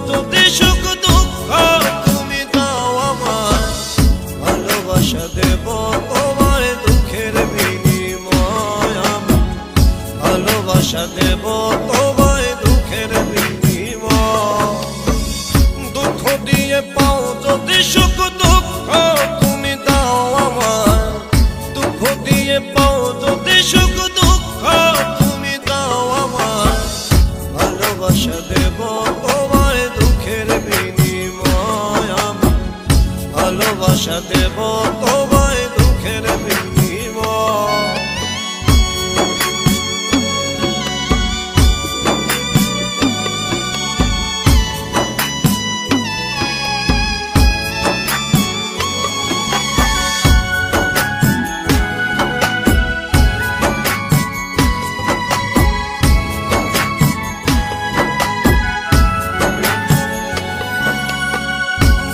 যদি সুখ দুঃখ তুমি দাও আমায়, ভালোবাসা দেব তোমায় দুঃখের বিনিময়। আমি ভালোবাসা দেব তোমায় দুঃখের বিনিময়। দুঃখ দিয়ে পাও যদি সুখ দুঃখ তুমি দাও আমায়, দুঃখ দিয়ে পাও যদি সুখ দুঃখ তুমি দাও আমায়, ভালোবাসা দেব তোমায় দুঃখের বিনিময়। আমি ভালোবাসা দেব তোমায় দুঃখের বিনিময়।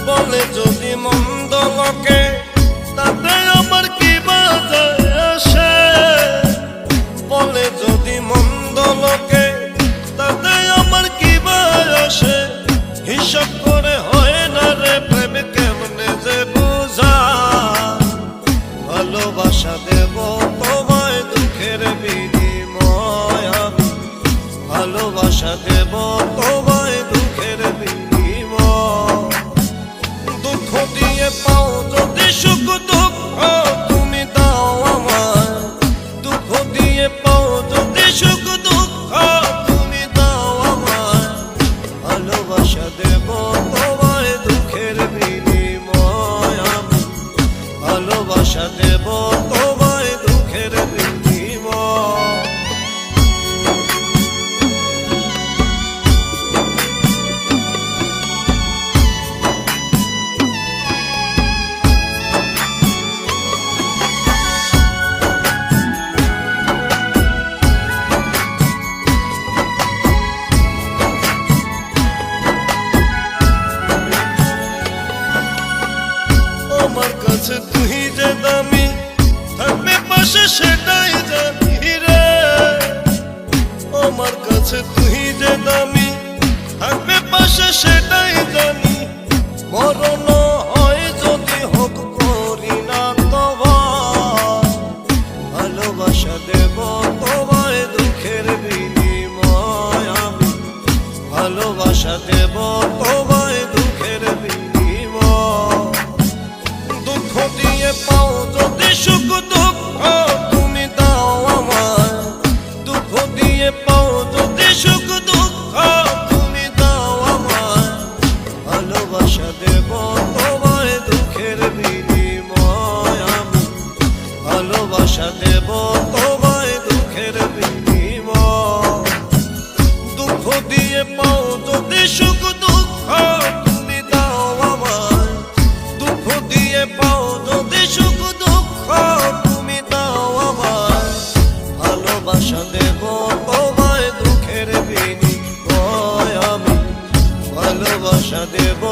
বলে যদি মন্দ লোকে তাতে আমার কি বাজে আসে, বলে যদি মন্দ লোকে তাতে আমার কি বাজে আসে। হিসাব করে হয় না রে প্রেম কেমনে যে বুঝা, ভালোবাসা দেব তোমায় দুঃখের বিনিময়। আমি ভালোবাসা দেব তোমায় দুঃখের বিনিময়। দুঃখ দিয়ে পাও যদি সুখ দুঃখ তুমি দাও আমায়, দুঃখ দিয়ে পাও যদি সুখ দুঃখ তুমি দাও আমায়, ভালোবাসা দেব তোমায় দুঃখের বিনিময়। আমি ভালোবাসা দেব তোমায় দুঃখের বিনিময়। আমার কাছে তুই যে দামি, থাকবে পাশে সেটাই জানি রে। আমার কাছে তুই যে দামি, থাকবে পাশে সেটাই জানি। মরণ হয় যদি হোক করি না তোমায়, ভালোবাসা দেব তোমায় দুঃখের বিনিময়। আমি ভালোবাসা দেব তোমায় দুঃখের বিনিময়। দুঃখ দিয়ে পাও যদি সুখ দুঃখ তুমি দাও আমায়, দুঃখ দিয়ে পাও যদি সুখ দুঃখ তুমি দাও আমায়, ভালোবাসা দেব তোমায় দুঃখের বিনিময়। আমি ভালোবাসা দেব তোমায় দুঃখের বিনিময়। দুঃখ দিয়ে পাও যদি সুখ দুঃখ তুমি দাও আমায়, দুঃখ দিয়ে পাও যদি সুখ দুঃখ তুমি দাও আমায়, ভালোবাসা দেব তোমায় দুঃখের বিনিময়। আমি ভালোবাসা দেব।